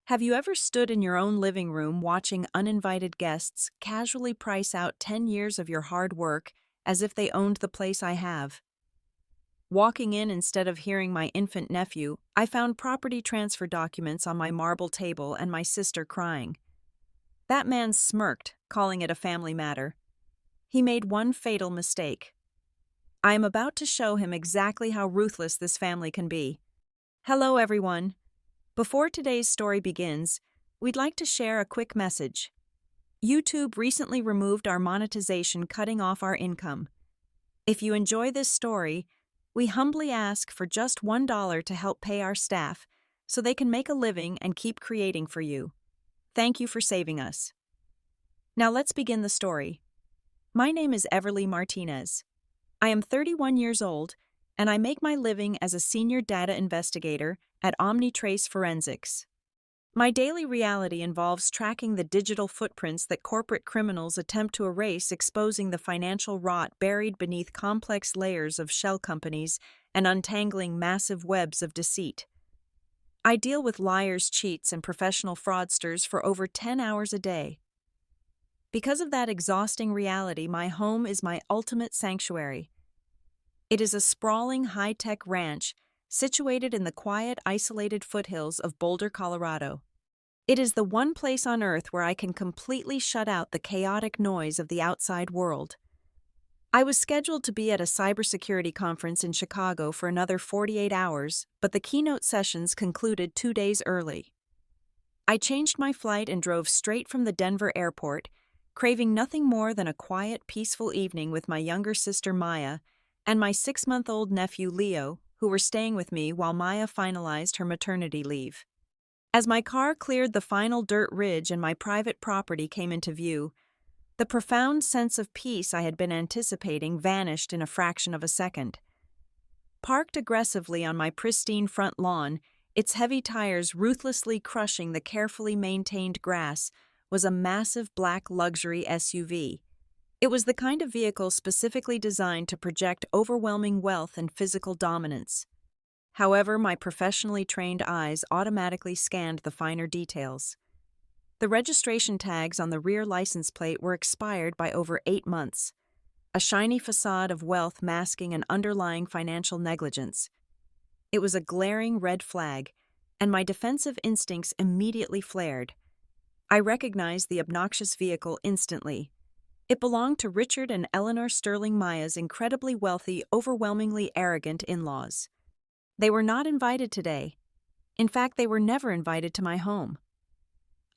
Have you ever stood in your own living room watching uninvited guests casually price out 10 years of your hard work as if they owned the place I have? Walking in instead of hearing my infant nephew, I found property transfer documents on my marble table and my sister crying. That man smirked, calling it a family matter. He made one fatal mistake. I am about to show him exactly how ruthless this family can be. Hello, everyone. Before today's story begins, we'd like to share a quick message. YouTube recently removed our monetization, cutting off our income. If you enjoy this story, we humbly ask for just $1 to help pay our staff so they can make a living and keep creating for you. Thank you for saving us. Now let's begin the story. My name is Everly Martinez. I am 31 years old, and I make my living as a senior data investigator at OmniTrace Forensics. My daily reality involves tracking the digital footprints that corporate criminals attempt to erase, exposing the financial rot buried beneath complex layers of shell companies and untangling massive webs of deceit. I deal with liars, cheats, and professional fraudsters for over 10 hours a day. Because of that exhausting reality, my home is my ultimate sanctuary. It is a sprawling, high-tech ranch situated in the quiet, isolated foothills of Boulder, Colorado. It is the one place on Earth where I can completely shut out the chaotic noise of the outside world. I was scheduled to be at a cybersecurity conference in Chicago for another 48 hours, but the keynote sessions concluded 2 days early. I changed my flight and drove straight from the Denver airport, craving nothing more than a quiet, peaceful evening with my younger sister Maya and my 6-month-old nephew Leo, who were staying with me while Maya finalized her maternity leave. As my car cleared the final dirt ridge and my private property came into view, the profound sense of peace I had been anticipating vanished in a fraction of a second. Parked aggressively on my pristine front lawn, its heavy tires ruthlessly crushing the carefully maintained grass, was a massive black luxury SUV. It was the kind of vehicle specifically designed to project overwhelming wealth and physical dominance. However, my professionally trained eyes automatically scanned the finer details. The registration tags on the rear license plate were expired by over 8 months, a shiny facade of wealth masking an underlying financial negligence. It was a glaring red flag, and my defensive instincts immediately flared. I recognized the obnoxious vehicle instantly. It belonged to Richard and Eleanor Sterling Maya's incredibly wealthy, overwhelmingly arrogant in-laws. They were not invited today. In fact, they were never invited to my home.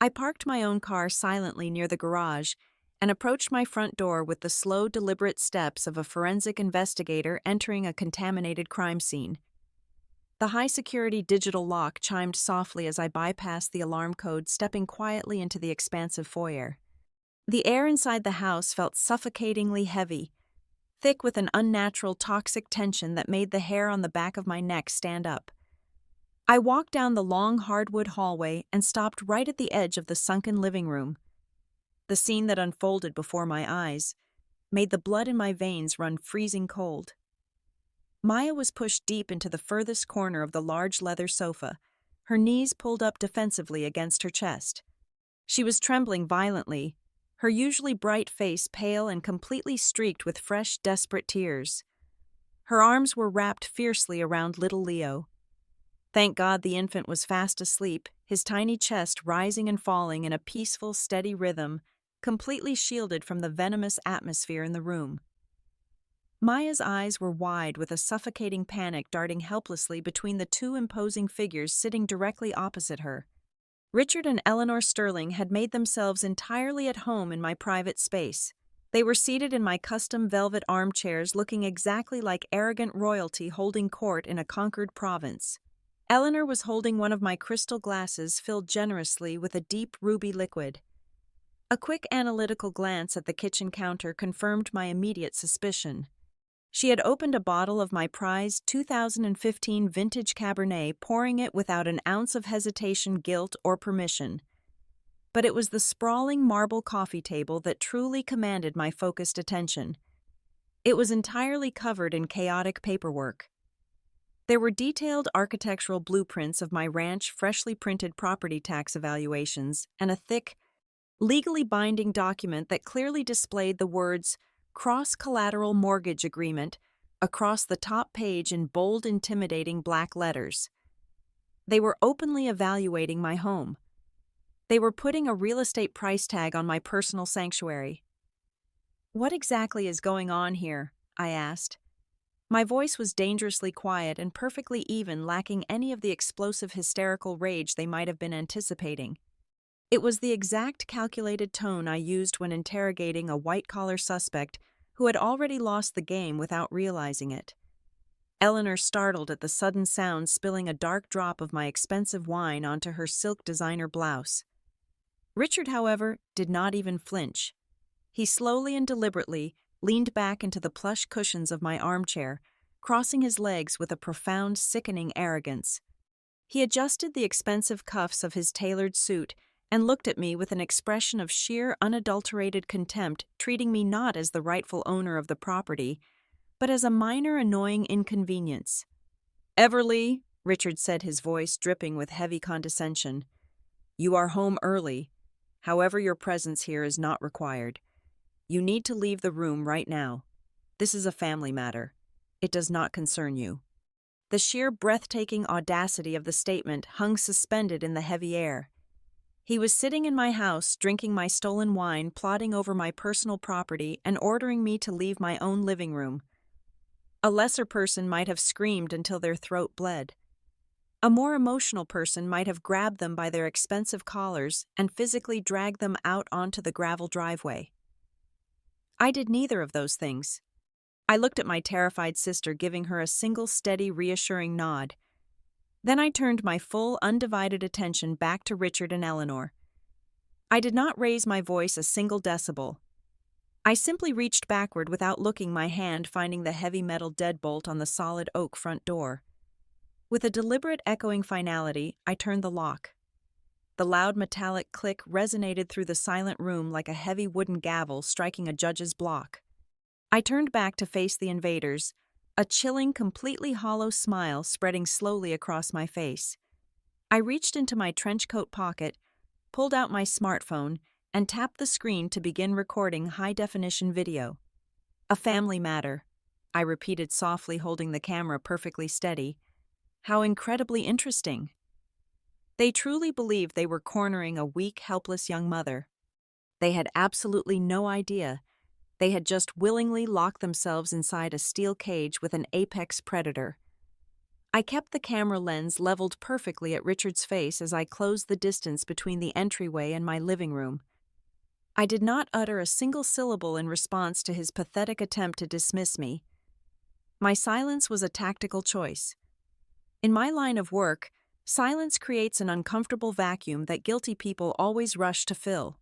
I parked my own car silently near the garage and approached my front door with the slow, deliberate steps of a forensic investigator entering a contaminated crime scene. The high-security digital lock chimed softly as I bypassed the alarm code, stepping quietly into the expansive foyer. The air inside the house felt suffocatingly heavy, thick with an unnatural toxic tension that made the hair on the back of my neck stand up. I walked down the long hardwood hallway and stopped right at the edge of the sunken living room. The scene that unfolded before my eyes made the blood in my veins run freezing cold. Maya was pushed deep into the furthest corner of the large leather sofa, her knees pulled up defensively against her chest. She was trembling violently, her usually bright face pale and completely streaked with fresh, desperate tears. Her arms were wrapped fiercely around little Leo. Thank God the infant was fast asleep, his tiny chest rising and falling in a peaceful, steady rhythm, completely shielded from the venomous atmosphere in the room. Maya's eyes were wide with a suffocating panic darting helplessly between the two imposing figures sitting directly opposite her. Richard and Eleanor Sterling had made themselves entirely at home in my private space. They were seated in my custom velvet armchairs looking exactly like arrogant royalty holding court in a conquered province. Eleanor was holding one of my crystal glasses filled generously with a deep ruby liquid. A quick analytical glance at the kitchen counter confirmed my immediate suspicion. She had opened a bottle of my prized 2015 vintage Cabernet, pouring it without an ounce of hesitation, guilt, or permission. But it was the sprawling marble coffee table that truly commanded my focused attention. It was entirely covered in chaotic paperwork. There were detailed architectural blueprints of my ranch, freshly printed property tax evaluations, and a thick, legally binding document that clearly displayed the words Cross Collateral Mortgage Agreement across the top page in bold, intimidating black letters. They were openly evaluating my home. They were putting a real estate price tag on my personal sanctuary. "What exactly is going on here?" I asked. My voice was dangerously quiet and perfectly even, lacking any of the explosive hysterical rage they might have been anticipating. It was the exact calculated tone I used when interrogating a white-collar suspect who had already lost the game without realizing it. Eleanor startled at the sudden sound, spilling a dark drop of my expensive wine onto her silk designer blouse. Richard, however, did not even flinch. He slowly and deliberately leaned back into the plush cushions of my armchair, crossing his legs with a profound, sickening arrogance. He adjusted the expensive cuffs of his tailored suit and looked at me with an expression of sheer, unadulterated contempt, treating me not as the rightful owner of the property, but as a minor, annoying inconvenience. "Everly," Richard said, his voice dripping with heavy condescension, "you are home early. However, your presence here is not required. You need to leave the room right now. This is a family matter. It does not concern you." The sheer breathtaking audacity of the statement hung suspended in the heavy air. He was sitting in my house, drinking my stolen wine, plotting over my personal property, and ordering me to leave my own living room. A lesser person might have screamed until their throat bled. A more emotional person might have grabbed them by their expensive collars and physically dragged them out onto the gravel driveway. I did neither of those things. I looked at my terrified sister, giving her a single steady, reassuring nod. Then I turned my full, undivided attention back to Richard and Eleanor. I did not raise my voice a single decibel. I simply reached backward without looking, my hand finding the heavy metal deadbolt on the solid oak front door. With a deliberate, echoing finality, I turned the lock. The loud metallic click resonated through the silent room like a heavy wooden gavel striking a judge's block. I turned back to face the invaders, a chilling, completely hollow smile spreading slowly across my face. I reached into my trench coat pocket, pulled out my smartphone, and tapped the screen to begin recording high-definition video. "A family matter," I repeated softly, holding the camera perfectly steady. How incredibly interesting. They truly believed they were cornering a weak, helpless young mother. They had absolutely no idea. They had just willingly locked themselves inside a steel cage with an apex predator. I kept the camera lens leveled perfectly at Richard's face as I closed the distance between the entryway and my living room. I did not utter a single syllable in response to his pathetic attempt to dismiss me. My silence was a tactical choice. In my line of work, silence creates an uncomfortable vacuum that guilty people always rush to fill.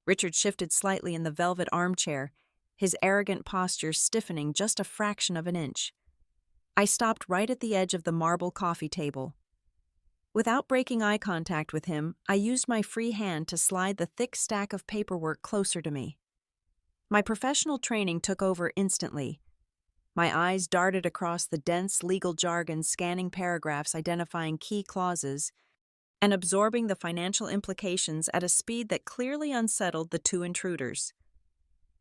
Richard shifted slightly in the velvet armchair, his arrogant posture stiffening just a fraction of an inch. I stopped right at the edge of the marble coffee table. Without breaking eye contact with him, I used my free hand to slide the thick stack of paperwork closer to me. My professional training took over instantly. My eyes darted across the dense legal jargon, scanning paragraphs, identifying key clauses, and absorbing the financial implications at a speed that clearly unsettled the two intruders.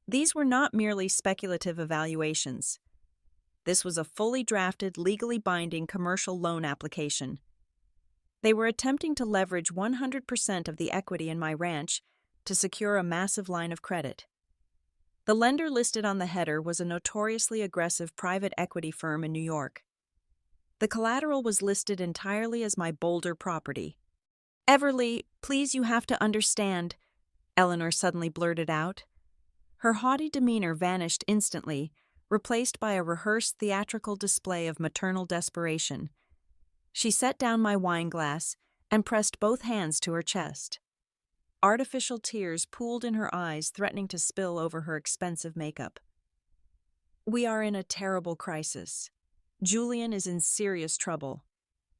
These were not merely speculative evaluations. This was a fully drafted, legally binding commercial loan application. They were attempting to leverage 100% of the equity in my ranch to secure a massive line of credit. The lender listed on the header was a notoriously aggressive private equity firm in New York. The collateral was listed entirely as my Boulder property. "Everly, please, you have to understand," Eleanor suddenly blurted out. Her haughty demeanor vanished instantly, replaced by a rehearsed theatrical display of maternal desperation. She set down my wine glass and pressed both hands to her chest. Artificial tears pooled in her eyes, threatening to spill over her expensive makeup. "We are in a terrible crisis. Julian is in serious trouble.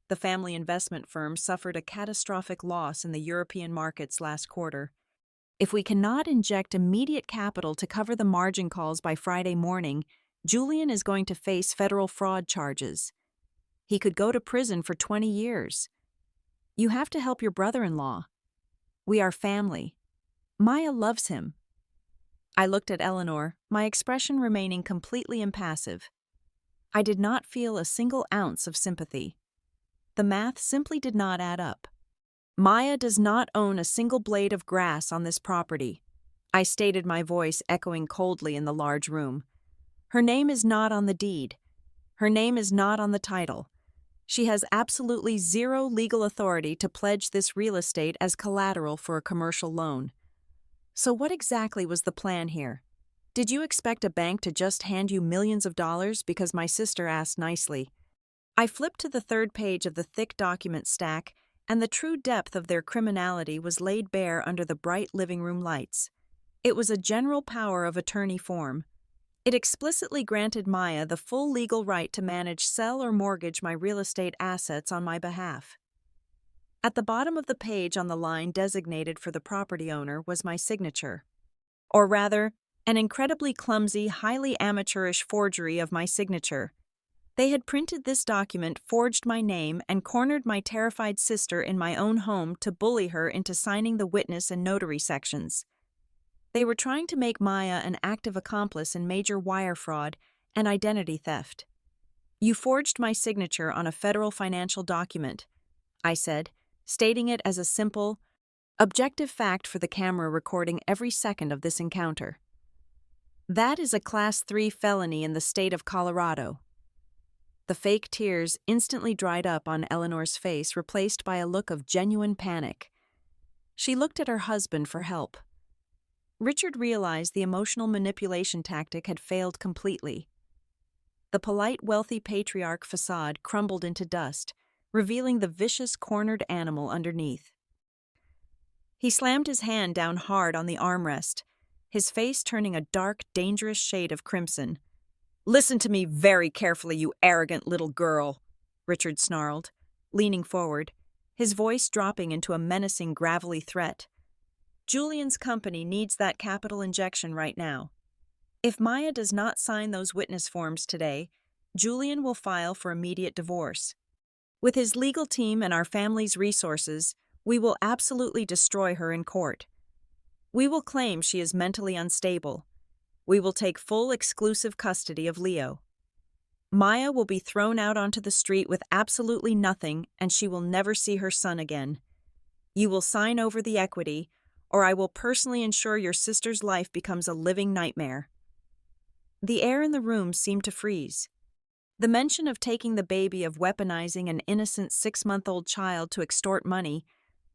The family investment firm suffered a catastrophic loss in the European markets last quarter. If we cannot inject immediate capital to cover the margin calls by Friday morning, Julian is going to face federal fraud charges. He could go to prison for 20 years. You have to help your brother-in-law. We are family. Maya loves him. I looked at Eleanor, my expression remaining completely impassive. I did not feel a single ounce of sympathy. The math simply did not add up. Maya does not own a single blade of grass on this property. I stated, my voice echoing coldly in the large room. Her name is not on the deed. Her name is not on the title. She has absolutely zero legal authority to pledge this real estate as collateral for a commercial loan. So what exactly was the plan here? Did you expect a bank to just hand you millions of dollars because my sister asked nicely? I flipped to the third page of the thick document stack, and the true depth of their criminality was laid bare under the bright living room lights. It was a general power of attorney form. It explicitly granted Maya the full legal right to manage, sell, or mortgage my real estate assets on my behalf. At the bottom of the page, on the line designated for the property owner, was my signature. Or rather, an incredibly clumsy, highly amateurish forgery of my signature. They had printed this document, forged my name, and cornered my terrified sister in my own home to bully her into signing the witness and notary sections. They were trying to make Maya an active accomplice in major wire fraud and identity theft. You forged my signature on a federal financial document, I said, stating it as a simple, objective fact for the camera recording every second of this encounter. That is a Class 3 felony in the state of Colorado. The fake tears instantly dried up on Eleanor's face, replaced by a look of genuine panic. She looked at her husband for help. Richard realized the emotional manipulation tactic had failed completely. The polite, wealthy patriarch facade crumbled into dust, revealing the vicious, cornered animal underneath. He slammed his hand down hard on the armrest, his face turning a dark, dangerous shade of crimson. "Listen to me very carefully, you arrogant little girl," Richard snarled, leaning forward, his voice dropping into a menacing, gravelly threat. "Julian's company needs that capital injection right now. If Maya does not sign those witness forms today, Julian will file for immediate divorce. With his legal team and our family's resources, we will absolutely destroy her in court. We will claim she is mentally unstable. We will take full exclusive custody of Leo. Maya will be thrown out onto the street with absolutely nothing, and she will never see her son again. You will sign over the equity, or I will personally ensure your sister's life becomes a living nightmare." The air in the room seemed to freeze. The mention of taking the baby, of weaponizing an innocent 6-month-old child to extort money,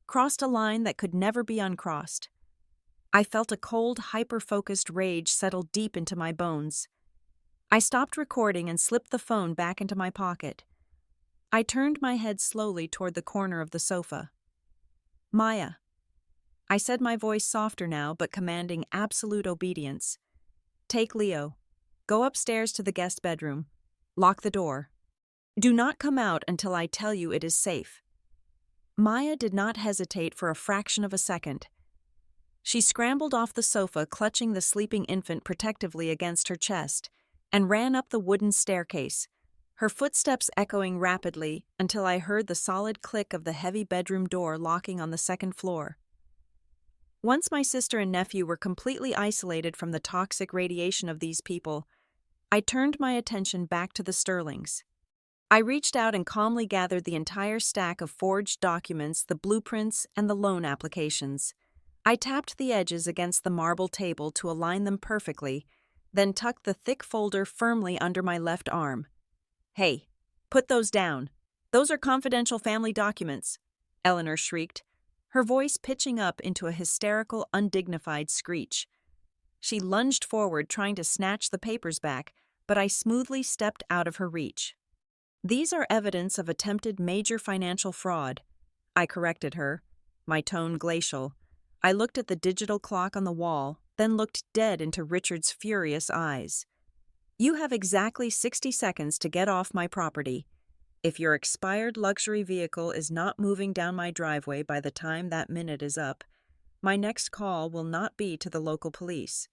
crossed a line that could never be uncrossed. I felt a cold, hyper-focused rage settle deep into my bones. I stopped recording and slipped the phone back into my pocket. I turned my head slowly toward the corner of the sofa. "Maya," I said, my voice softer now but commanding absolute obedience. "Take Leo. Go upstairs to the guest bedroom. Lock the door. Do not come out until I tell you it is safe." Maya did not hesitate for a fraction of a second. She scrambled off the sofa, clutching the sleeping infant protectively against her chest, and ran up the wooden staircase, her footsteps echoing rapidly until I heard the solid click of the heavy bedroom door locking on the second floor. Once my sister and nephew were completely isolated from the toxic radiation of these people, I turned my attention back to the Sterlings. I reached out and calmly gathered the entire stack of forged documents, the blueprints, and the loan applications. I tapped the edges against the marble table to align them perfectly, then tucked the thick folder firmly under my left arm. "Hey, put those down. Those are confidential family documents," Eleanor shrieked, her voice pitching up into a hysterical, undignified screech. She lunged forward, trying to snatch the papers back, but I smoothly stepped out of her reach. "These are evidence of attempted major financial fraud," I corrected her, my tone glacial. I looked at the digital clock on the wall, then looked dead into Richard's furious eyes. "You have exactly 60 seconds to get off my property. If your expired luxury vehicle is not moving down my driveway by the time that minute is up, my next call will not be to the local police.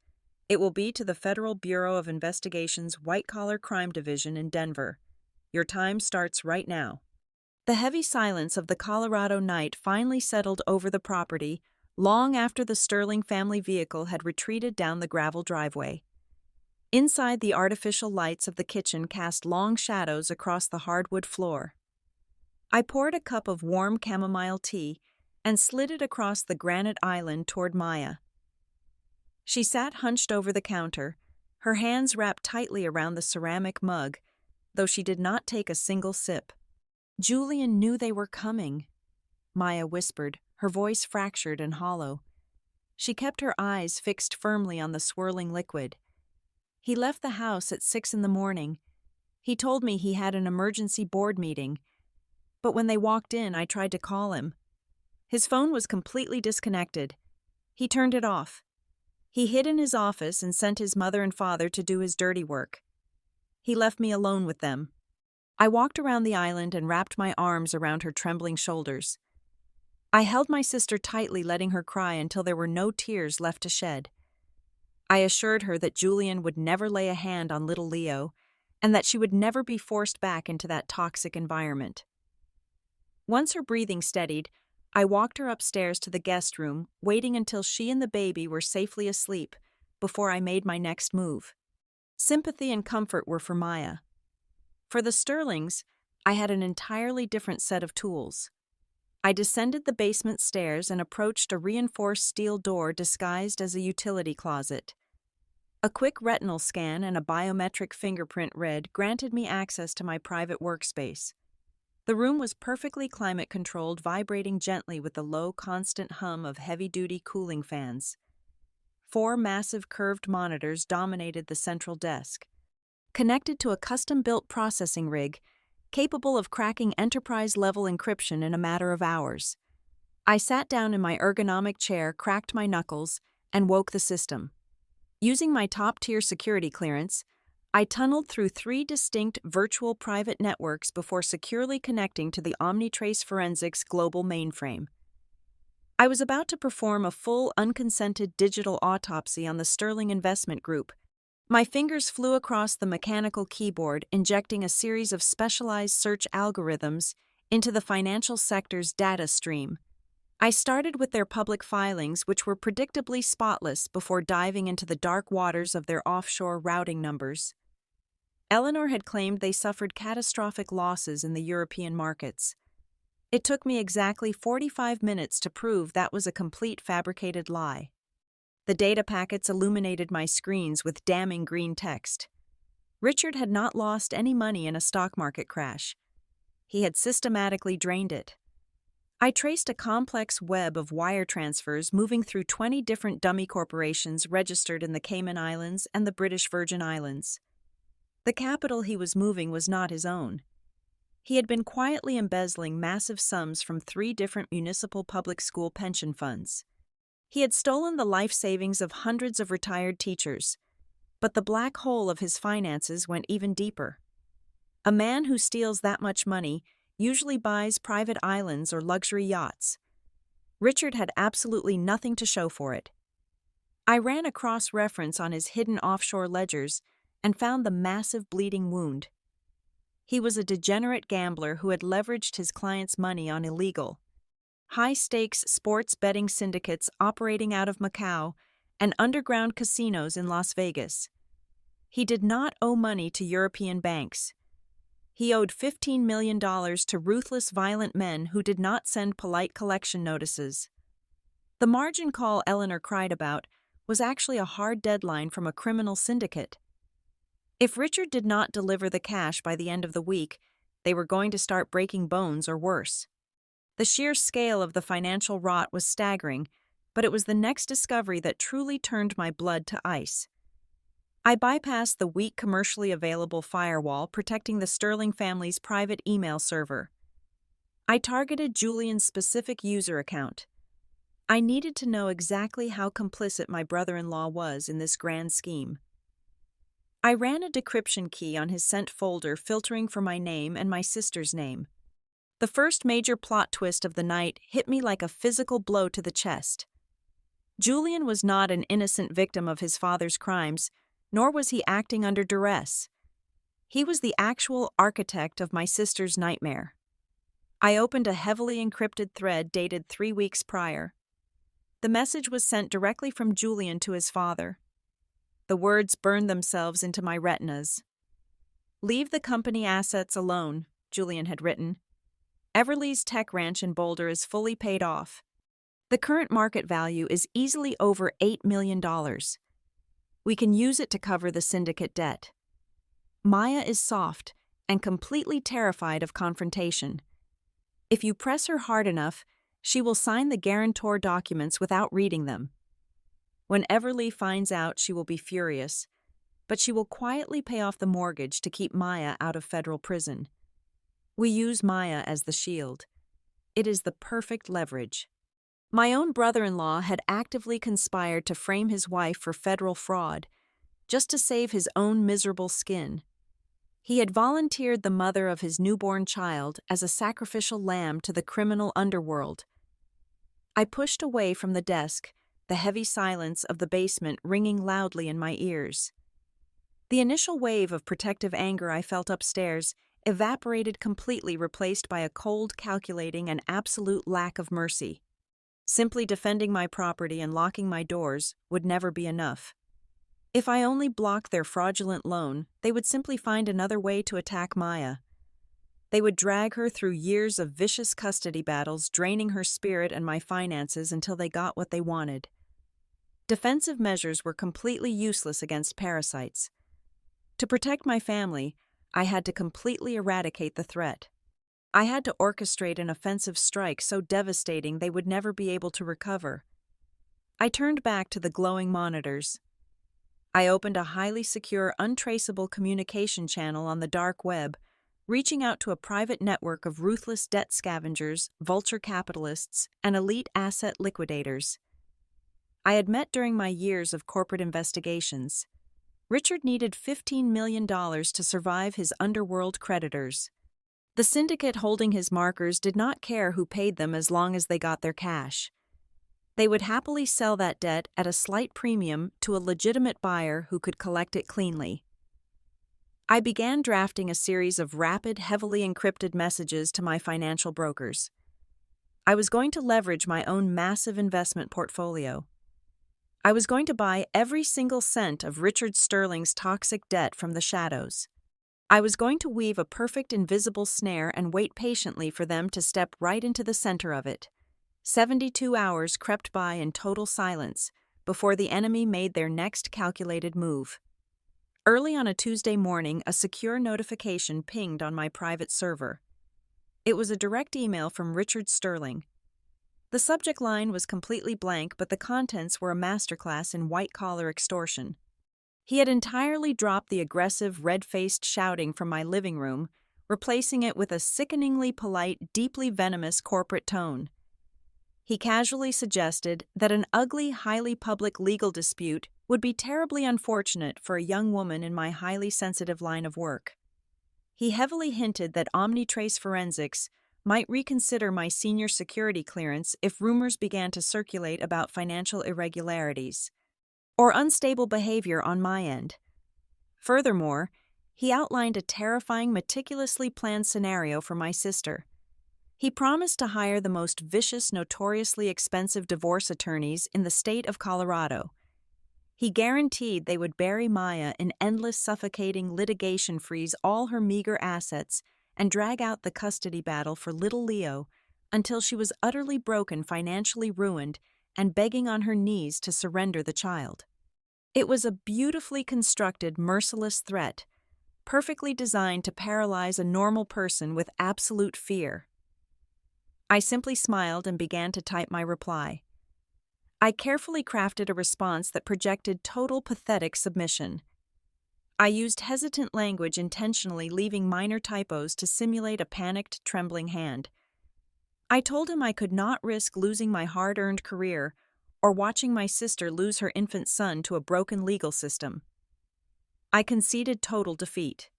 It will be to the Federal Bureau of Investigation's White-Collar Crime Division in Denver. Your time starts right now. The heavy silence of the Colorado night finally settled over the property long after the Sterling family vehicle had retreated down the gravel driveway. Inside, the artificial lights of the kitchen cast long shadows across the hardwood floor. I poured a cup of warm chamomile tea and slid it across the granite island toward Maya. She sat hunched over the counter, her hands wrapped tightly around the ceramic mug, though she did not take a single sip. "Julian knew they were coming," Maya whispered, her voice fractured and hollow. She kept her eyes fixed firmly on the swirling liquid. "He left the house at 6 in the morning. He told me he had an emergency board meeting. But when they walked in, I tried to call him. His phone was completely disconnected. He turned it off. He hid in his office and sent his mother and father to do his dirty work. He left me alone with them." I walked around the island and wrapped my arms around her trembling shoulders. I held my sister tightly, letting her cry until there were no tears left to shed. I assured her that Julian would never lay a hand on little Leo, and that she would never be forced back into that toxic environment. Once her breathing steadied, I walked her upstairs to the guest room, waiting until she and the baby were safely asleep before I made my next move. Sympathy and comfort were for Maya. For the Sterlings, I had an entirely different set of tools. I descended the basement stairs and approached a reinforced steel door disguised as a utility closet. A quick retinal scan and a biometric fingerprint read granted me access to my private workspace. The room was perfectly climate-controlled, vibrating gently with the low, constant hum of heavy-duty cooling fans. 4 massive curved monitors dominated the central desk, connected to a custom-built processing rig capable of cracking enterprise-level encryption in a matter of hours. I sat down in my ergonomic chair, cracked my knuckles, and woke the system. Using my top-tier security clearance, I tunneled through 3 distinct virtual private networks before securely connecting to the Omnitrace Forensics global mainframe. I was about to perform a full, unconsented digital autopsy on the Sterling Investment Group. My fingers flew across the mechanical keyboard, injecting a series of specialized search algorithms into the financial sector's data stream. I started with their public filings, which were predictably spotless, before diving into the dark waters of their offshore routing numbers. Eleanor had claimed they suffered catastrophic losses in the European markets. It took me exactly 45 minutes to prove that was a complete fabricated lie. The data packets illuminated my screens with damning green text. Richard had not lost any money in a stock market crash. He had systematically drained it. I traced a complex web of wire transfers moving through 20 different dummy corporations registered in the Cayman Islands and the British Virgin Islands. The capital he was moving was not his own. He had been quietly embezzling massive sums from 3 different municipal public school pension funds. He had stolen the life savings of hundreds of retired teachers, but the black hole of his finances went even deeper. A man who steals that much money usually buys private islands or luxury yachts. Richard had absolutely nothing to show for it. I ran a cross-reference on his hidden offshore ledgers and found the massive bleeding wound. He was a degenerate gambler who had leveraged his clients' money on illegal, high-stakes sports betting syndicates operating out of Macau and underground casinos in Las Vegas. He did not owe money to European banks. He owed $15 million to ruthless, violent men who did not send polite collection notices. The margin call Eleanor cried about was actually a hard deadline from a criminal syndicate. If Richard did not deliver the cash by the end of the week, they were going to start breaking bones or worse. The sheer scale of the financial rot was staggering, but it was the next discovery that truly turned my blood to ice. I bypassed the weak commercially available firewall protecting the Sterling family's private email server. I targeted Julian's specific user account. I needed to know exactly how complicit my brother-in-law was in this grand scheme. I ran a decryption key on his sent folder, filtering for my name and my sister's name. The first major plot twist of the night hit me like a physical blow to the chest. Julian was not an innocent victim of his father's crimes, nor was he acting under duress. He was the actual architect of my sister's nightmare. I opened a heavily encrypted thread dated 3 weeks prior. The message was sent directly from Julian to his father. The words burned themselves into my retinas. "Leave the company assets alone," Julian had written. "Everly's tech ranch in Boulder is fully paid off. The current market value is easily over $8 million. We can use it to cover the syndicate debt. Maya is soft and completely terrified of confrontation. If you press her hard enough, she will sign the guarantor documents without reading them. When Everly finds out, she will be furious, but she will quietly pay off the mortgage to keep Maya out of federal prison. We use Maya as the shield. It is the perfect leverage." My own brother-in-law had actively conspired to frame his wife for federal fraud, just to save his own miserable skin. He had volunteered the mother of his newborn child as a sacrificial lamb to the criminal underworld. I pushed away from the desk, the heavy silence of the basement ringing loudly in my ears. The initial wave of protective anger I felt upstairs evaporated completely, replaced by a cold, calculating, and absolute lack of mercy. Simply defending my property and locking my doors would never be enough. If I only blocked their fraudulent loan, they would simply find another way to attack Maya. They would drag her through years of vicious custody battles, draining her spirit and my finances until they got what they wanted. Defensive measures were completely useless against parasites. To protect my family, I had to completely eradicate the threat. I had to orchestrate an offensive strike so devastating they would never be able to recover. I turned back to the glowing monitors. I opened a highly secure, untraceable communication channel on the dark web, reaching out to a private network of ruthless debt scavengers, vulture capitalists, and elite asset liquidators. I had met during my years of corporate investigations. Richard needed $15 million to survive his underworld creditors. The syndicate holding his markers did not care who paid them as long as they got their cash. They would happily sell that debt at a slight premium to a legitimate buyer who could collect it cleanly. I began drafting a series of rapid, heavily encrypted messages to my financial brokers. I was going to leverage my own massive investment portfolio. I was going to buy every single cent of Richard Sterling's toxic debt from the shadows. I was going to weave a perfect invisible snare and wait patiently for them to step right into the center of it. 72 hours crept by in total silence before the enemy made their next calculated move. Early on a Tuesday morning, a secure notification pinged on my private server. It was a direct email from Richard Sterling. The subject line was completely blank, but the contents were a masterclass in white-collar extortion. He had entirely dropped the aggressive, red-faced shouting from my living room, replacing it with a sickeningly polite, deeply venomous corporate tone. He casually suggested that an ugly, highly public legal dispute would be terribly unfortunate for a young woman in my highly sensitive line of work. He heavily hinted that Omnitrace Forensics might reconsider my senior security clearance if rumors began to circulate about financial irregularities or unstable behavior on my end. Furthermore, he outlined a terrifying, meticulously planned scenario for my sister. He promised to hire the most vicious, notoriously expensive divorce attorneys in the state of Colorado. He guaranteed they would bury Maya in endless, suffocating litigation, freeze all her meager assets, and drag out the custody battle for little Leo until she was utterly broken, financially ruined, and begging on her knees to surrender the child. It was a beautifully constructed, merciless threat, perfectly designed to paralyze a normal person with absolute fear. I simply smiled and began to type my reply. I carefully crafted a response that projected total pathetic submission. I used hesitant language, intentionally leaving minor typos to simulate a panicked, trembling hand. I told him I could not risk losing my hard-earned career or watching my sister lose her infant son to a broken legal system. I conceded total defeat.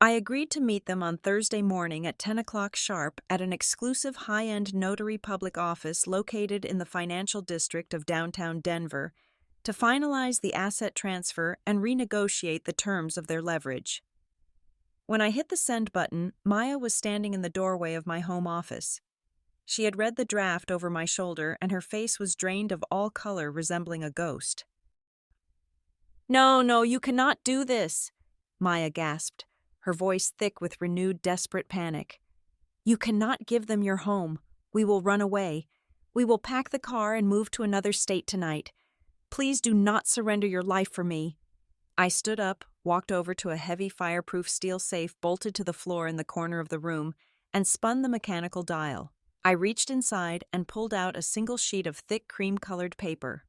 I agreed to meet them on Thursday morning at 10 o'clock sharp at an exclusive high-end notary public office located in the financial district of downtown Denver to finalize the asset transfer and renegotiate the terms of their leverage. When I hit the send button, Maya was standing in the doorway of my home office. She had read the draft over my shoulder, and her face was drained of all color, resembling a ghost. No, you cannot do this, Maya gasped, her voice thick with renewed desperate panic. You cannot give them your home. We will run away. We will pack the car and move to another state tonight. Please do not surrender your life for me. I stood up, walked over to a heavy fireproof steel safe bolted to the floor in the corner of the room, and spun the mechanical dial. I reached inside and pulled out a single sheet of thick cream-colored paper.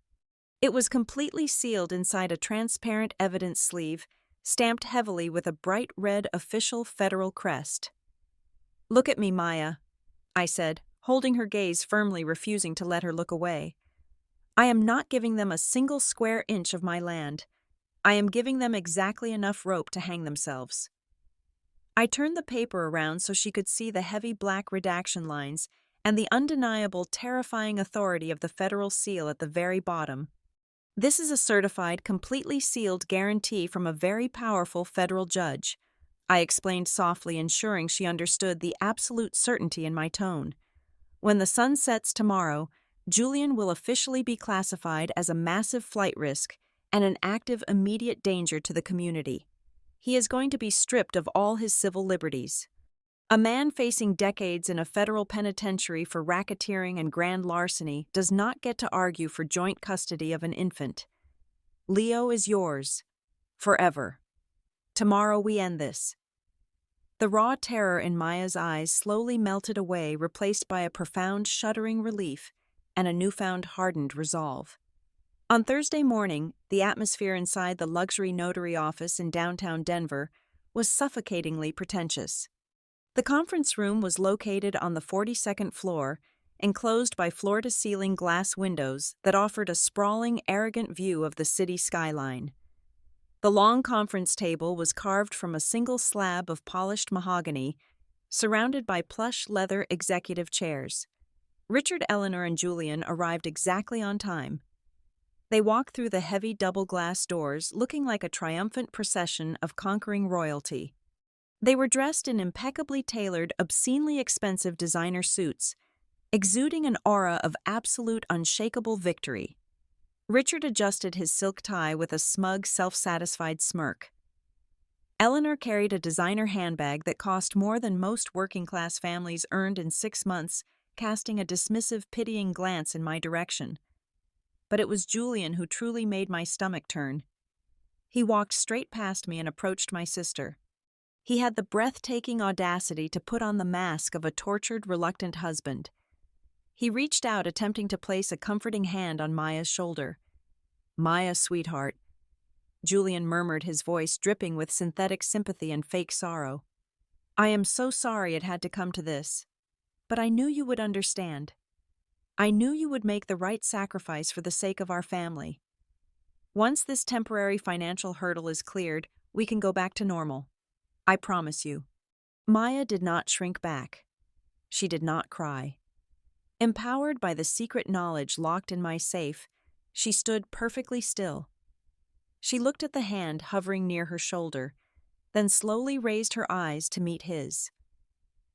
It was completely sealed inside a transparent evidence sleeve, stamped heavily with a bright red official federal crest. Look at me, Maya, I said, holding her gaze firmly, refusing to let her look away. I am not giving them a single square inch of my land. I am giving them exactly enough rope to hang themselves. I turned the paper around so she could see the heavy black redaction lines and the undeniable, terrifying authority of the federal seal at the very bottom. This is a certified, completely sealed guarantee from a very powerful federal judge, I explained softly, ensuring she understood the absolute certainty in my tone. When the sun sets tomorrow, Julian will officially be classified as a massive flight risk and an active immediate danger to the community. He is going to be stripped of all his civil liberties. A man facing decades in a federal penitentiary for racketeering and grand larceny does not get to argue for joint custody of an infant. Leo is yours. Forever. Tomorrow we end this. The raw terror in Maya's eyes slowly melted away, replaced by a profound, shuddering relief and a newfound hardened resolve. On Thursday morning, the atmosphere inside the luxury notary office in downtown Denver was suffocatingly pretentious. The conference room was located on the 42nd floor, enclosed by floor-to-ceiling glass windows that offered a sprawling, arrogant view of the city skyline. The long conference table was carved from a single slab of polished mahogany, surrounded by plush leather executive chairs. Richard, Eleanor, and Julian arrived exactly on time. They walked through the heavy double-glass doors, looking like a triumphant procession of conquering royalty. They were dressed in impeccably tailored, obscenely expensive designer suits, exuding an aura of absolute, unshakable victory. Richard adjusted his silk tie with a smug, self-satisfied smirk. Eleanor carried a designer handbag that cost more than most working-class families earned in 6 months, casting a dismissive, pitying glance in my direction. But it was Julian who truly made my stomach turn. He walked straight past me and approached my sister. He had the breathtaking audacity to put on the mask of a tortured, reluctant husband. He reached out, attempting to place a comforting hand on Maya's shoulder. "Maya, sweetheart," Julian murmured, his voice dripping with synthetic sympathy and fake sorrow. "I am so sorry it had to come to this. But I knew you would understand. I knew you would make the right sacrifice for the sake of our family. Once this temporary financial hurdle is cleared, we can go back to normal. I promise you." Maya did not shrink back. She did not cry. Empowered by the secret knowledge locked in my safe, she stood perfectly still. She looked at the hand hovering near her shoulder, then slowly raised her eyes to meet his.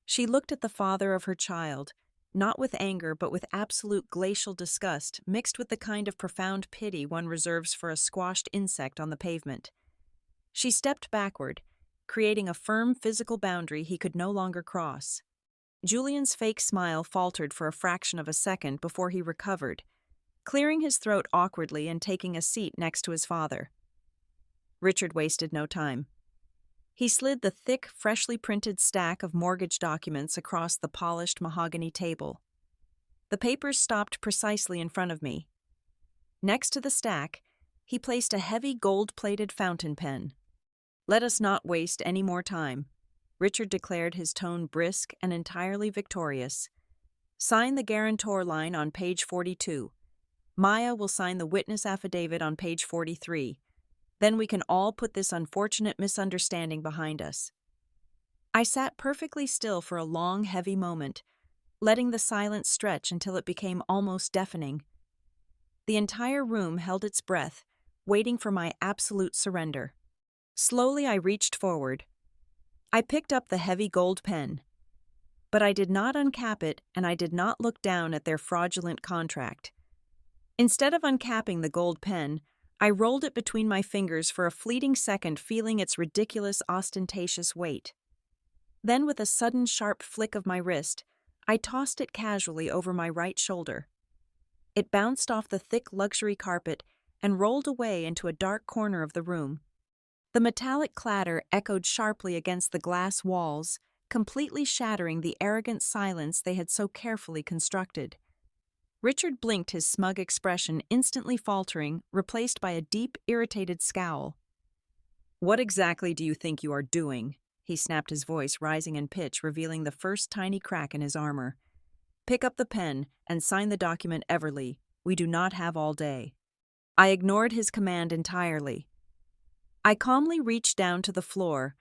She looked at the father of her child, not with anger but with absolute glacial disgust mixed with the kind of profound pity one reserves for a squashed insect on the pavement. She stepped backward, creating a firm physical boundary he could no longer cross. Julian's fake smile faltered for a fraction of a second before he recovered, clearing his throat awkwardly and taking a seat next to his father. Richard wasted no time. He slid the thick, freshly printed stack of mortgage documents across the polished mahogany table. The papers stopped precisely in front of me. Next to the stack, he placed a heavy gold-plated fountain pen. "Let us not waste any more time," Richard declared, his tone brisk and entirely victorious. "Sign the guarantor line on page 42. Maya will sign the witness affidavit on page 43. Then we can all put this unfortunate misunderstanding behind us." I sat perfectly still for a long, heavy moment, letting the silence stretch until it became almost deafening. The entire room held its breath, waiting for my absolute surrender. Slowly I reached forward. I picked up the heavy gold pen, but I did not uncap it and I did not look down at their fraudulent contract. Instead of uncapping the gold pen, I rolled it between my fingers for a fleeting second, feeling its ridiculous, ostentatious weight. Then, with a sudden sharp flick of my wrist, I tossed it casually over my right shoulder. It bounced off the thick luxury carpet and rolled away into a dark corner of the room. The metallic clatter echoed sharply against the glass walls, completely shattering the arrogant silence they had so carefully constructed. Richard blinked, his smug expression instantly faltering, replaced by a deep, irritated scowl. "What exactly do you think you are doing?" He snapped, his voice rising in pitch, revealing the first tiny crack in his armor. "Pick up the pen and sign the document, Everly. We do not have all day." I ignored his command entirely. I calmly reached down to the floor,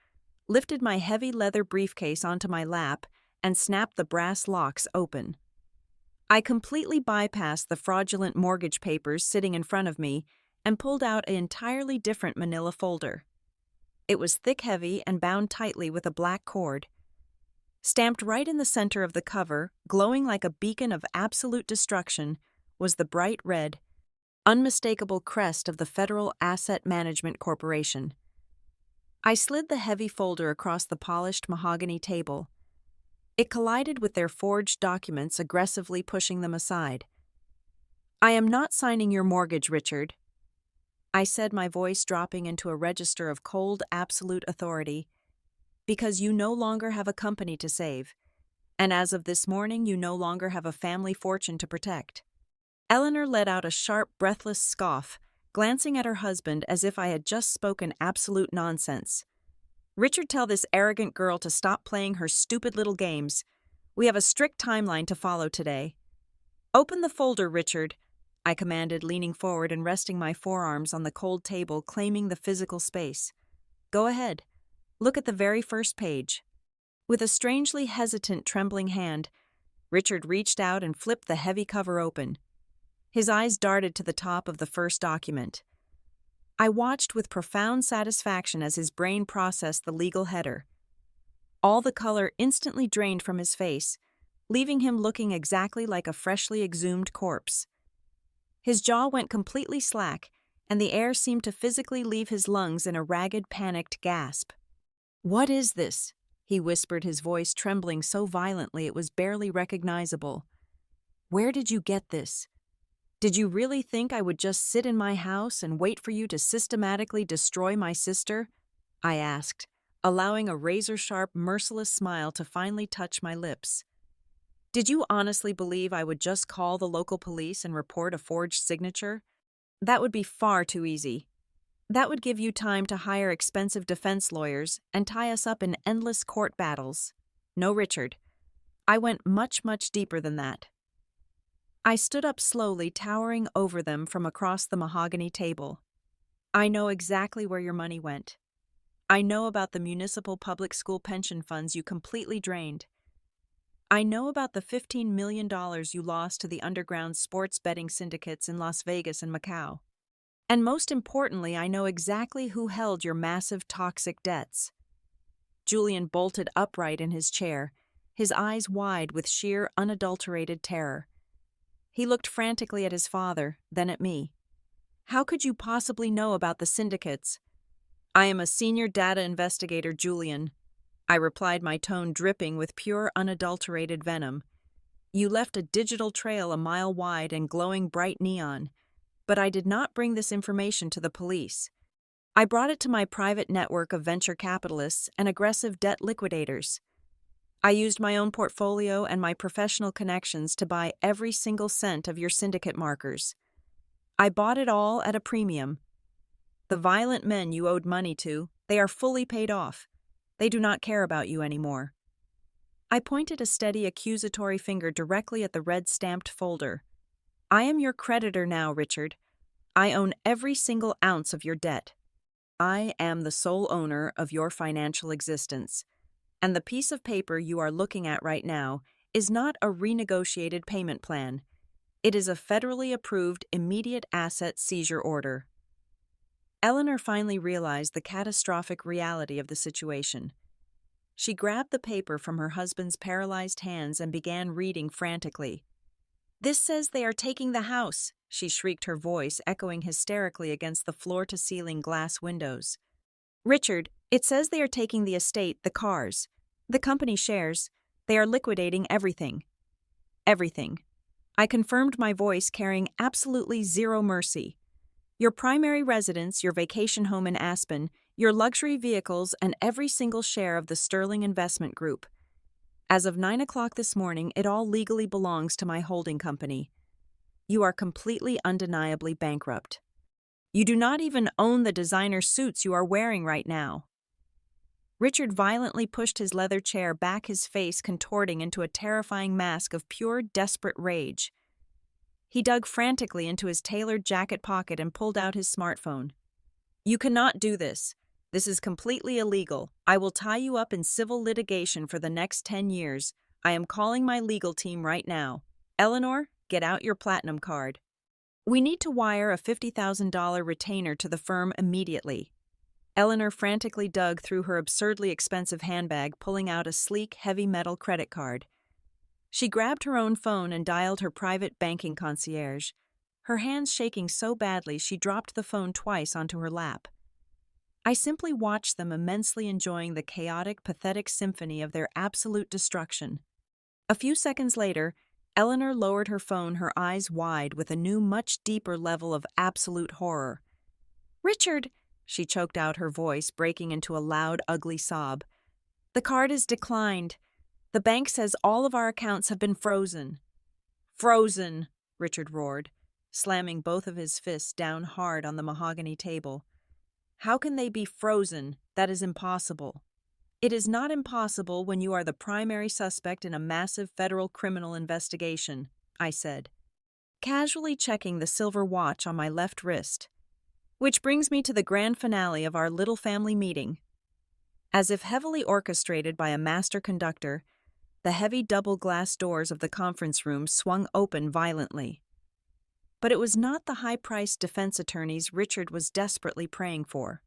lifted my heavy leather briefcase onto my lap, and snapped the brass locks open. I completely bypassed the fraudulent mortgage papers sitting in front of me and pulled out an entirely different manila folder. It was thick, heavy, and bound tightly with a black cord. Stamped right in the center of the cover, glowing like a beacon of absolute destruction, was the bright red, unmistakable crest of the Federal Asset Management Corporation. I slid the heavy folder across the polished mahogany table. It collided with their forged documents, aggressively pushing them aside. "I am not signing your mortgage, Richard," I said, my voice dropping into a register of cold, absolute authority, "because you no longer have a company to save, and as of this morning you no longer have a family fortune to protect." Eleanor let out a sharp, breathless scoff, glancing at her husband as if I had just spoken absolute nonsense. "Richard, tell this arrogant girl to stop playing her stupid little games. We have a strict timeline to follow today." "Open the folder, Richard," I commanded, leaning forward and resting my forearms on the cold table, claiming the physical space. "Go ahead. Look at the very first page." With a strangely hesitant, trembling hand, Richard reached out and flipped the heavy cover open. His eyes darted to the top of the first document. I watched with profound satisfaction as his brain processed the legal header. All the color instantly drained from his face, leaving him looking exactly like a freshly exhumed corpse. His jaw went completely slack, and the air seemed to physically leave his lungs in a ragged, panicked gasp. "What is this?" he whispered, his voice trembling so violently it was barely recognizable. "Where did you get this? Did you really think I would just sit in my house and wait for you to systematically destroy my sister?" I asked, allowing a razor-sharp, merciless smile to finally touch my lips. "Did you honestly believe I would just call the local police and report a forged signature? That would be far too easy. That would give you time to hire expensive defense lawyers and tie us up in endless court battles. No, Richard. I went much, much deeper than that." I stood up slowly, towering over them from across the mahogany table. "I know exactly where your money went. I know about the municipal public school pension funds you completely drained. I know about the $15 million you lost to the underground sports betting syndicates in Las Vegas and Macau. And most importantly, I know exactly who held your massive toxic debts." Julian bolted upright in his chair, his eyes wide with sheer, unadulterated terror. He looked frantically at his father, then at me. "How could you possibly know about the syndicates?" "I am a senior data investigator, Julian," I replied, my tone dripping with pure, unadulterated venom. "You left a digital trail a mile wide and glowing bright neon, but I did not bring this information to the police. I brought it to my private network of venture capitalists and aggressive debt liquidators. I used my own portfolio and my professional connections to buy every single cent of your syndicate markers. I bought it all at a premium. The violent men you owed money to, they are fully paid off. They do not care about you anymore." I pointed a steady accusatory finger directly at the red-stamped folder. "I am your creditor now, Richard. I own every single ounce of your debt. I am the sole owner of your financial existence. And the piece of paper you are looking at right now is not a renegotiated payment plan. It is a federally approved immediate asset seizure order." Eleanor finally realized the catastrophic reality of the situation. She grabbed the paper from her husband's paralyzed hands and began reading frantically. "This says they are taking the house," she shrieked, her voice echoing hysterically against the floor-to-ceiling glass windows. "Richard, it says they are taking the estate, the cars, the company shares. They are liquidating everything." Everything. I confirmed, my voice carrying absolutely zero mercy. "Your primary residence, your vacation home in Aspen, your luxury vehicles, and every single share of the Sterling Investment Group. As of 9 o'clock this morning, it all legally belongs to my holding company. You are completely undeniably bankrupt. You do not even own the designer suits you are wearing right now." Richard violently pushed his leather chair back, his face contorting into a terrifying mask of pure, desperate rage. He dug frantically into his tailored jacket pocket and pulled out his smartphone. "You cannot do this. This is completely illegal. I will tie you up in civil litigation for the next 10 years. I am calling my legal team right now. Eleanor, get out your platinum card. We need to wire a $50,000 retainer to the firm immediately." Eleanor frantically dug through her absurdly expensive handbag, pulling out a sleek, heavy metal credit card. She grabbed her own phone and dialed her private banking concierge, her hands shaking so badly she dropped the phone twice onto her lap. I simply watched them, immensely enjoying the chaotic, pathetic symphony of their absolute destruction. A few seconds later, Eleanor lowered her phone, her eyes wide with a new, much deeper level of absolute horror. "Richard," she choked out, her voice breaking into a loud, ugly sob. "The card is declined. The bank says all of our accounts have been frozen." "Frozen!" Richard roared, slamming both of his fists down hard on the mahogany table. "How can they be frozen? That is impossible." "It is not impossible when you are the primary suspect in a massive federal criminal investigation," I said, casually checking the silver watch on my left wrist. "Which brings me to the grand finale of our little family meeting." As if heavily orchestrated by a master conductor, the heavy double glass doors of the conference room swung open violently. But it was not the high-priced defense attorneys Richard was desperately praying for.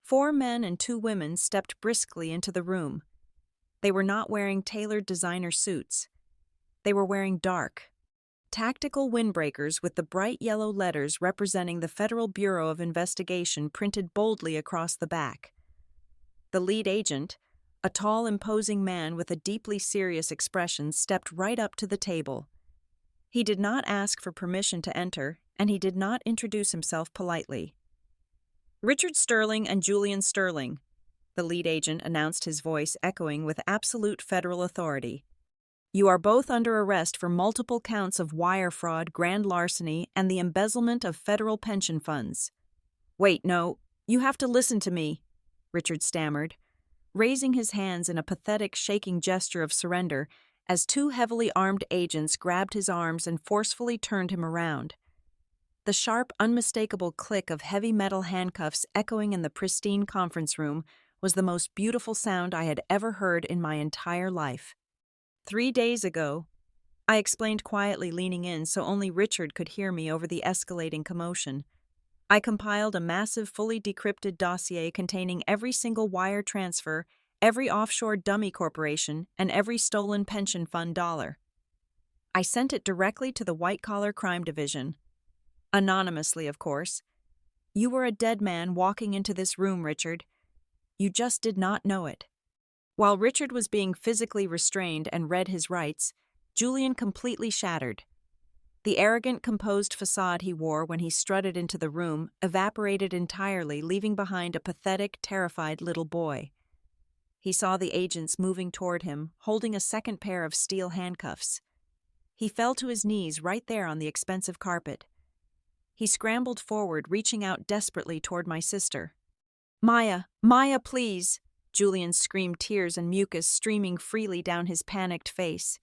4 men and 2 women stepped briskly into the room. They were not wearing tailored designer suits. They were wearing dark, tactical windbreakers with the bright yellow letters representing the Federal Bureau of Investigation printed boldly across the back. The lead agent, a tall, imposing man with a deeply serious expression, stepped right up to the table. He did not ask for permission to enter, and he did not introduce himself politely. "Richard Sterling and Julian Sterling," the lead agent announced, his voice echoing with absolute federal authority. "You are both under arrest for multiple counts of wire fraud, grand larceny, and the embezzlement of federal pension funds." "Wait, no, you have to listen to me," Richard stammered, raising his hands in a pathetic, shaking gesture of surrender as 2 heavily armed agents grabbed his arms and forcefully turned him around. The sharp, unmistakable click of heavy metal handcuffs echoing in the pristine conference room was the most beautiful sound I had ever heard in my entire life. 3 days ago, I explained quietly, leaning in so only Richard could hear me over the escalating commotion, I compiled a massive, fully decrypted dossier containing every single wire transfer, every offshore dummy corporation, and every stolen pension fund dollar. I sent it directly to the White-Collar Crime Division. Anonymously, of course. You were a dead man walking into this room, Richard. You just did not know it. While Richard was being physically restrained and read his rights, Julian completely shattered. The arrogant, composed facade he wore when he strutted into the room evaporated entirely, leaving behind a pathetic, terrified little boy. He saw the agents moving toward him, holding a second pair of steel handcuffs. He fell to his knees right there on the expensive carpet. He scrambled forward, reaching out desperately toward my sister. "Maya, Maya, please!" Julian screamed, tears and mucus streaming freely down his panicked face.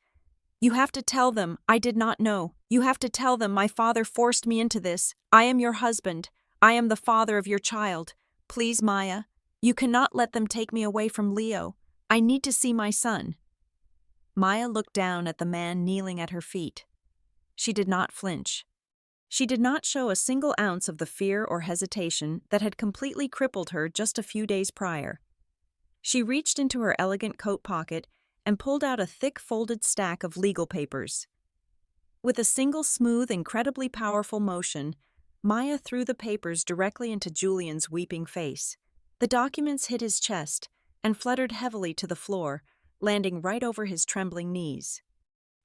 "You have to tell them. I did not know. You have to tell them my father forced me into this. I am your husband. I am the father of your child. Please, Maya. You cannot let them take me away from Leo. I need to see my son." Maya looked down at the man kneeling at her feet. She did not flinch. She did not show a single ounce of the fear or hesitation that had completely crippled her just a few days prior. She reached into her elegant coat pocket and pulled out a thick folded stack of legal papers. With a single smooth, incredibly powerful motion, Maya threw the papers directly into Julian's weeping face. The documents hit his chest and fluttered heavily to the floor, landing right over his trembling knees.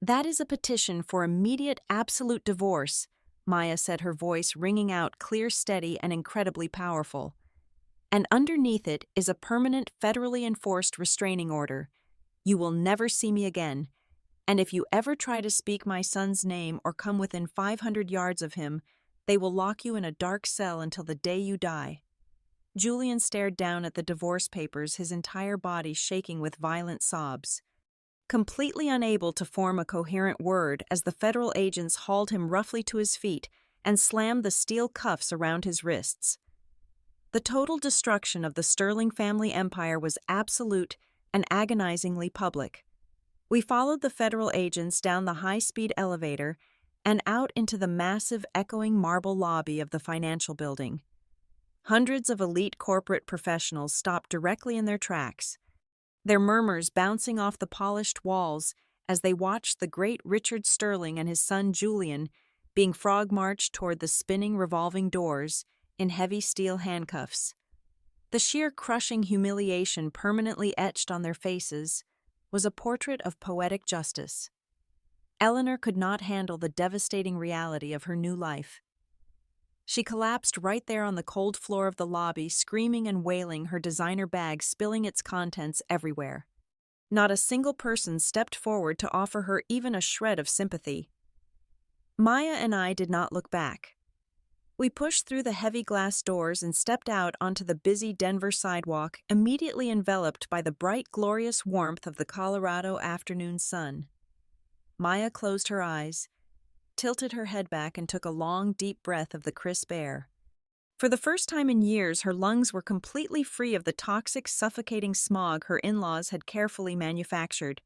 "That is a petition for immediate absolute divorce," Maya said, her voice ringing out clear, steady, and incredibly powerful. "And underneath it is a permanent federally enforced restraining order. You will never see me again, and if you ever try to speak my son's name or come within 500 yards of him, they will lock you in a dark cell until the day you die." Julian stared down at the divorce papers, his entire body shaking with violent sobs. Completely unable to form a coherent word as the federal agents hauled him roughly to his feet and slammed the steel cuffs around his wrists. The total destruction of the Sterling family empire was absolute and agonizingly public. We followed the federal agents down the high-speed elevator and out into the massive, echoing marble lobby of the financial building. Hundreds of elite corporate professionals stopped directly in their tracks, their murmurs bouncing off the polished walls as they watched the great Richard Sterling and his son Julian being frog-marched toward the spinning revolving doors in heavy steel handcuffs. The sheer crushing humiliation permanently etched on their faces was a portrait of poetic justice. Eleanor could not handle the devastating reality of her new life. She collapsed right there on the cold floor of the lobby, screaming and wailing, her designer bag spilling its contents everywhere. Not a single person stepped forward to offer her even a shred of sympathy. Maya and I did not look back. We pushed through the heavy glass doors and stepped out onto the busy Denver sidewalk, immediately enveloped by the bright, glorious warmth of the Colorado afternoon sun. Maya closed her eyes, tilted her head back, and took a long, deep breath of the crisp air. For the first time in years, her lungs were completely free of the toxic, suffocating smog her in-laws had carefully manufactured.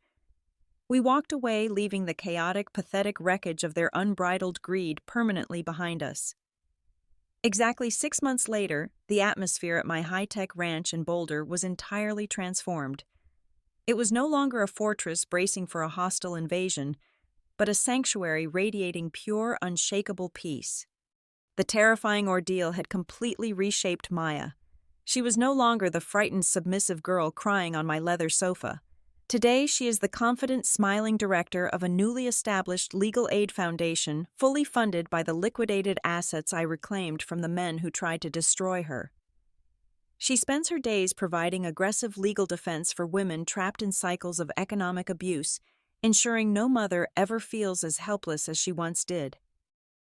We walked away, leaving the chaotic, pathetic wreckage of their unbridled greed permanently behind us. Exactly 6 months later, the atmosphere at my high-tech ranch in Boulder was entirely transformed. It was no longer a fortress bracing for a hostile invasion, but a sanctuary radiating pure, unshakable peace. The terrifying ordeal had completely reshaped Maya. She was no longer the frightened, submissive girl crying on my leather sofa. Today, she is the confident, smiling director of a newly established legal aid foundation, fully funded by the liquidated assets I reclaimed from the men who tried to destroy her. She spends her days providing aggressive legal defense for women trapped in cycles of economic abuse, ensuring no mother ever feels as helpless as she once did.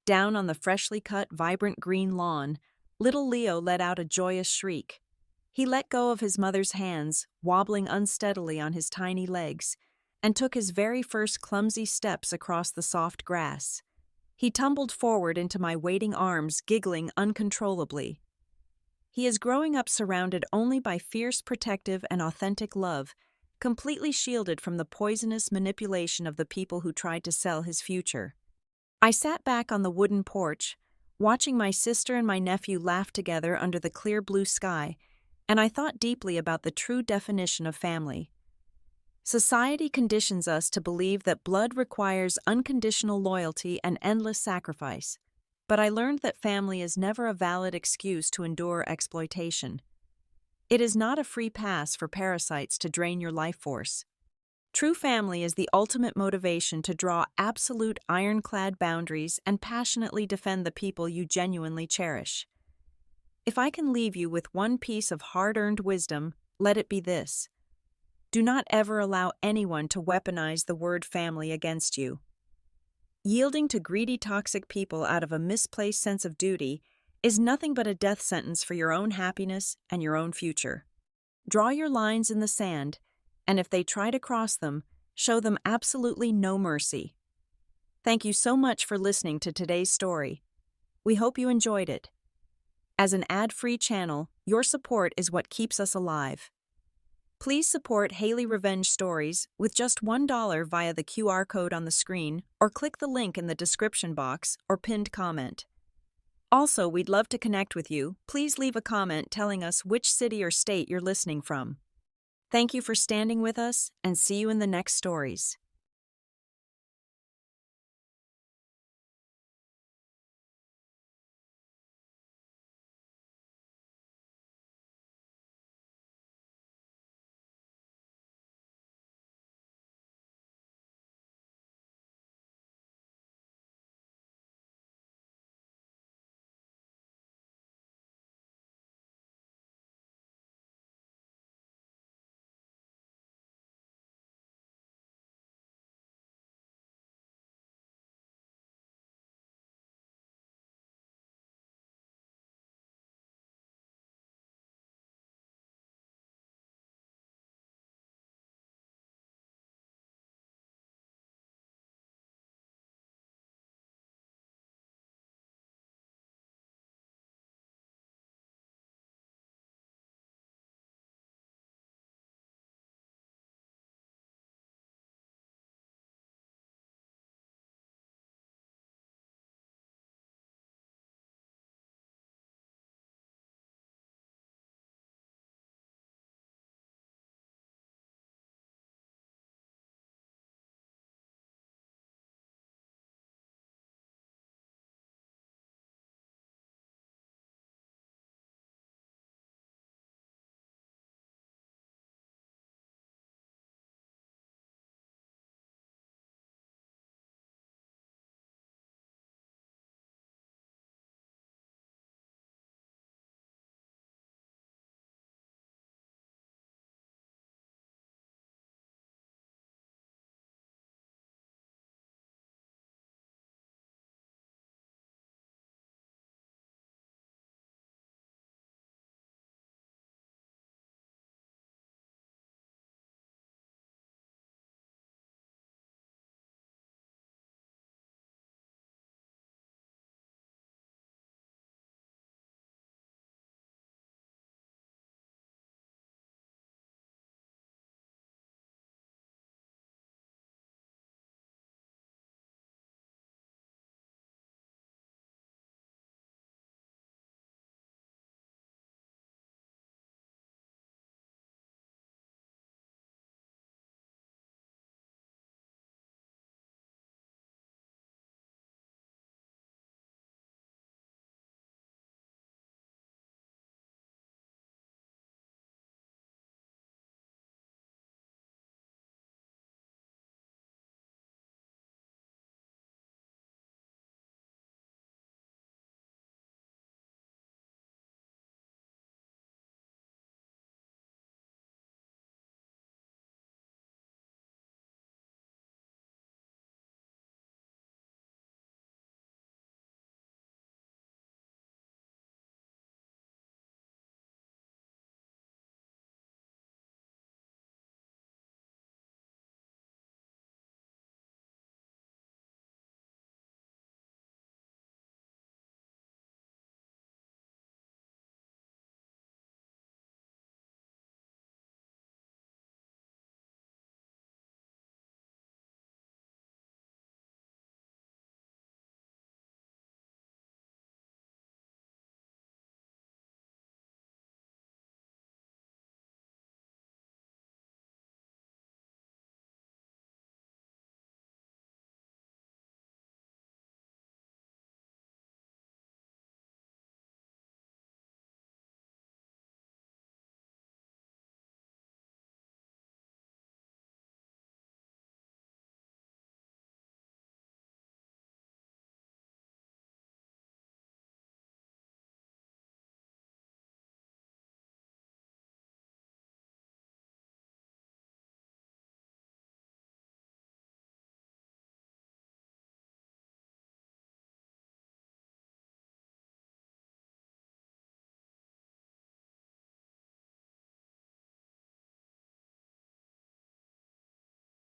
Down on the freshly cut, vibrant green lawn, little Leo let out a joyous shriek. He let go of his mother's hands, wobbling unsteadily on his tiny legs, and took his very first clumsy steps across the soft grass. He tumbled forward into my waiting arms, giggling uncontrollably. He is growing up surrounded only by fierce, protective, and authentic love, completely shielded from the poisonous manipulation of the people who tried to sell his future. I sat back on the wooden porch, watching my sister and my nephew laugh together under the clear blue sky, and I thought deeply about the true definition of family. Society conditions us to believe that blood requires unconditional loyalty and endless sacrifice, but I learned that family is never a valid excuse to endure exploitation. It is not a free pass for parasites to drain your life force. True family is the ultimate motivation to draw absolute ironclad boundaries and passionately defend the people you genuinely cherish. If I can leave you with one piece of hard-earned wisdom, let it be this: do not ever allow anyone to weaponize the word family against you. Yielding to greedy, toxic people out of a misplaced sense of duty is nothing but a death sentence for your own happiness and your own future. Draw your lines in the sand, and if they try to cross them, show them absolutely no mercy. Thank you so much for listening to today's story. We hope you enjoyed it. As an ad-free channel, your support is what keeps us alive. Please support Haley Revenge Stories with just $1 via the QR code on the screen, or click the link in the description box or pinned comment. Also, we'd love to connect with you. Please leave a comment telling us which city or state you're listening from. Thank you for standing with us, and see you in the next stories.